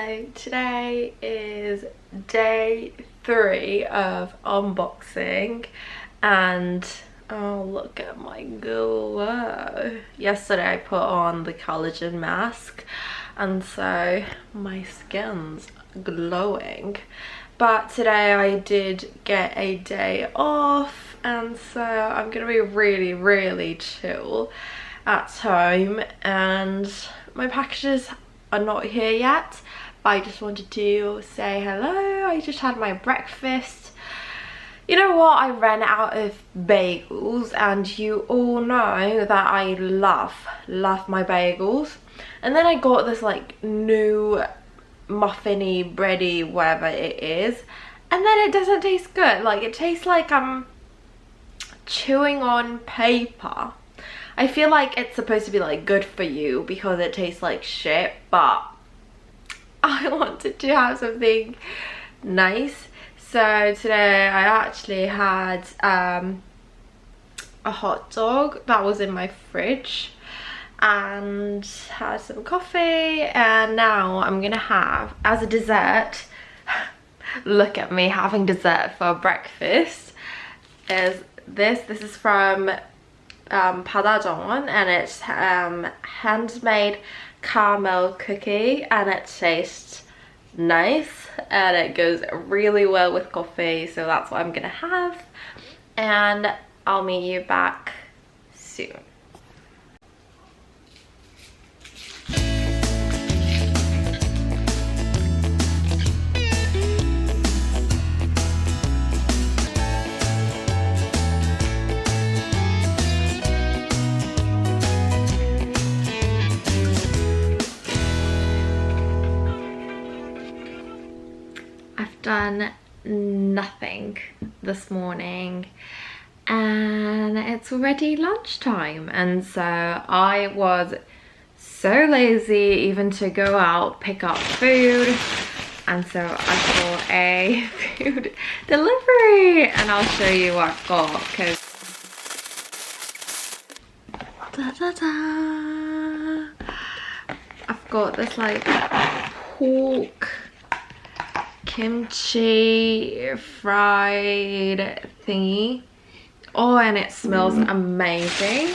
So today is day 3 of unboxing and oh, look at my glow. Yesterday I put on the collagen mask and so my skin's glowing, but today I did get a day off and so I'm gonna be really chill at home, and my packages are not here yet, but I just wanted to say hello. I just had my breakfast. You know what, I ran out of bagels and you all know that I love my bagels, and then I got this like new muffiny bready whatever it is, and then it doesn't taste good. Like, it tastes like I'm chewing on paper. I feel like it's supposed to be like good for you because it tastes like shit, but I wanted to have something nice. So today I actually had a hot dog that was in my fridge and had some coffee, and now I'm gonna have as a dessert, look at me having dessert for breakfast, is this is from Padajon, and it's handmade caramel cookie, and it tastes nice and it goes really well with coffee, so that's what I'm gonna have, and I'll meet you back soon. Done nothing this morning and it's already lunchtime, and so I was so lazy even to go out pick up food, and so I got a food delivery and I'll show you what I've got, because I've got this like pork kimchi fried thingy. Oh, and it smells amazing.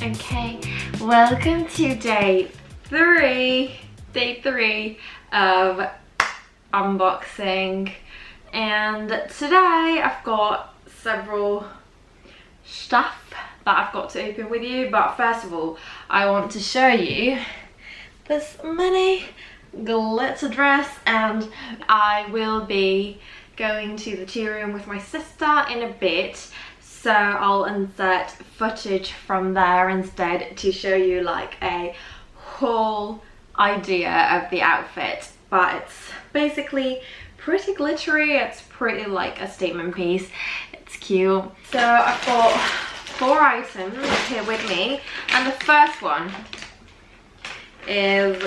Okay, welcome to day 3 of unboxing, and today I've got several stuff that I've got to open with you, but first of all I want to show you this mini glitter dress, and I will be going to the tea room with my sister in a bit, so I'll insert footage from there instead to show you like a whole idea of the outfit. But it's basically pretty glittery, it's pretty like a statement piece, it's cute. So I've got 4 items here with me, and the first one is,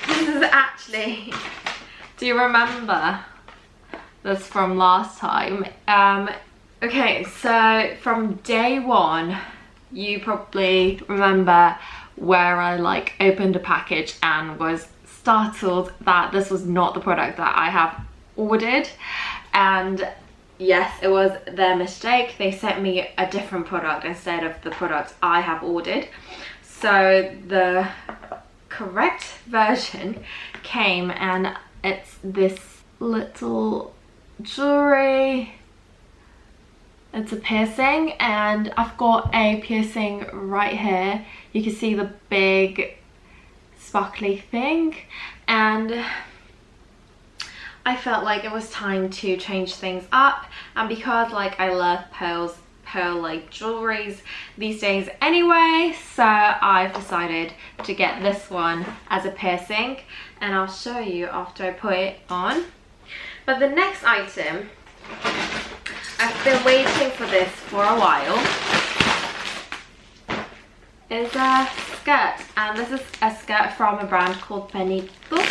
this is actually, do you remember this from last time? Okay, so from day 1, you probably remember where I like opened a package and was startled that this was not the product that I have ordered, and yes, it was their mistake. They sent me a different product instead of the product I have ordered. So the correct version came, and it's this little jewelry. It's a piercing, and I've got a piercing right here. You can see the big sparkly thing, and I felt like it was time to change things up, and because like I love pearls her like jewelries these days anyway, so I've decided to get this one as a piercing, and I'll show you after I put it on. But the next item, I've been waiting for this for a while, is a skirt, and this is a skirt from a brand called Penninsula,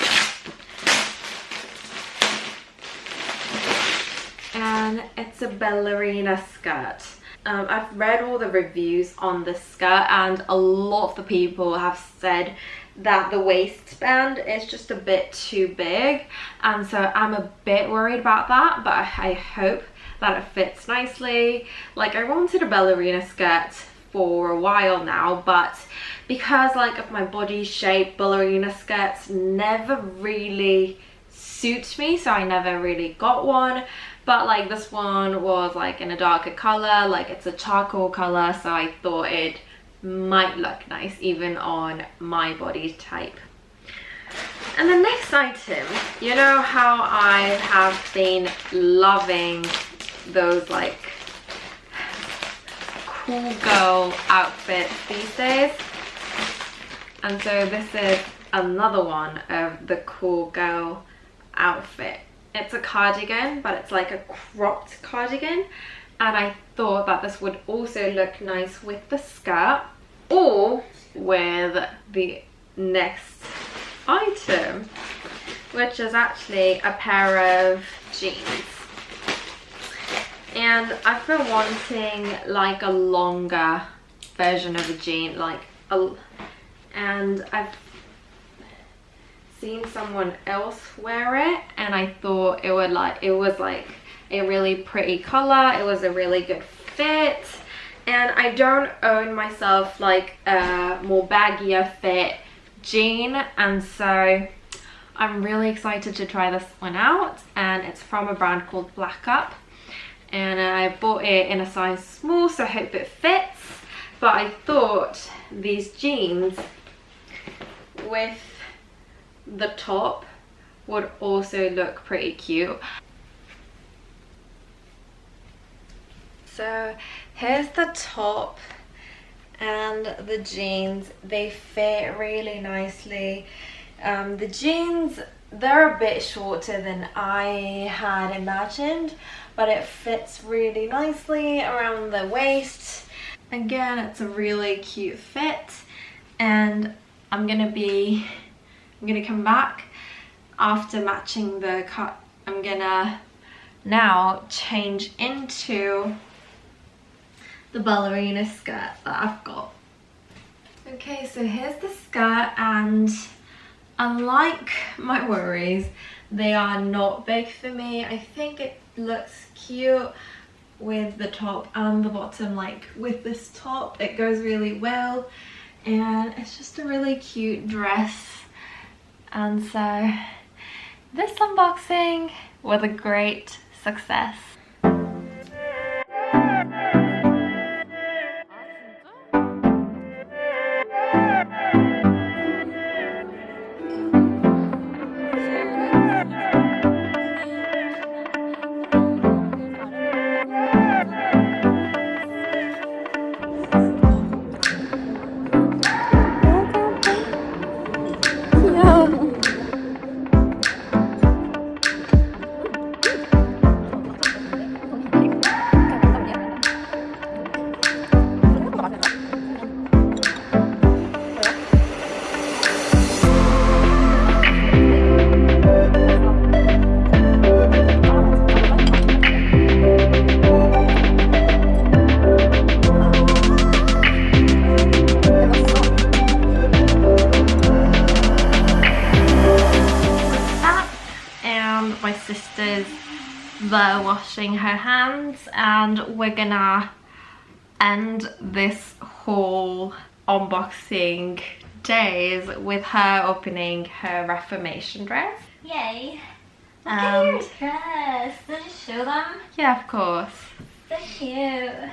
and it's a ballerina skirt. I've read all the reviews on this skirt, and a lot of the people have said that the waistband is just a bit too big, and so I'm a bit worried about that, but I hope that it fits nicely. Like, I wanted a ballerina skirt for a while now, but because like of my body shape, ballerina skirts never really suit me, so I never really got one. But like this one was like in a darker color, like it's a charcoal color, so I thought it might look nice even on my body type. And the next item, you know how I have been loving those like cool girl outfits these days, and so this is another one of the cool girl outfit. It's a cardigan, but it's like a cropped cardigan, and I thought that this would also look nice with the skirt or with the next item, which is actually a pair of jeans. And I've been wanting like a longer version of a jean, and I've seen someone else wear it, and I thought it was like a really pretty color, it was a really good fit, and I don't own myself like a more baggier fit jean, and so I'm really excited to try this one out. And it's from a brand called Blackup, and I bought it in a size small, so I hope it fits. But I thought these jeans with the top would also look pretty cute. So here's the top and the jeans. They fit really nicely. The jeans, they're a bit shorter than I had imagined, but it fits really nicely around the waist. Again, it's a really cute fit, and I'm gonna come back after matching the cut. I'm gonna now change into the ballerina skirt that I've got. Okay, so here's the skirt, and unlike my worries, they are not big for me. I think it looks cute with the top and the bottom. Like with this top, it goes really well, and it's just a really cute dress. And so this unboxing was a great success. They're washing her hands, and we're gonna end this whole unboxing days with her opening her Reformation dress. Yay! Look at your dress. Did you show them? Yeah, of course. So cute.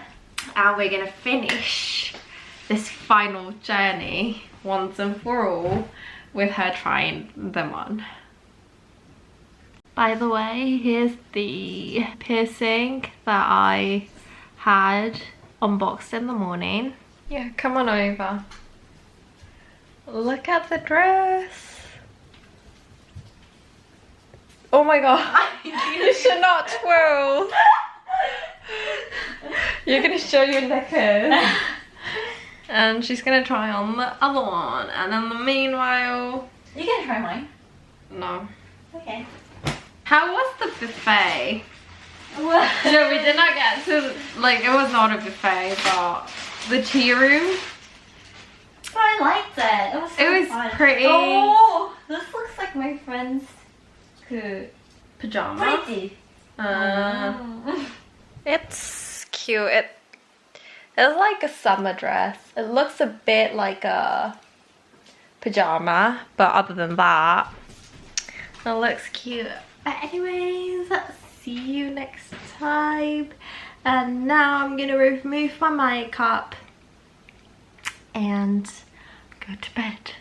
And we're gonna finish this final journey once and for all with her trying them on. By the way, here's the piercing that I had unboxed in the morning. Yeah, come on over. Look at the dress. Oh my god, you should not twirl. You're gonna show your knickers. And she's gonna try on the other one. And in the meanwhile... You can try mine. No. Okay. How was the buffet? What? No, we did not get to, like, it was not a buffet, but the tea room. Oh, I liked it. It was so It was fun. pretty. Oh, this looks like my friend's Pajama. pretty. It's cute. It's like a summer dress. It looks a bit like a pajama, but other than that, it looks cute. But anyways, see you next time. And now I'm gonna remove my makeup and go to bed.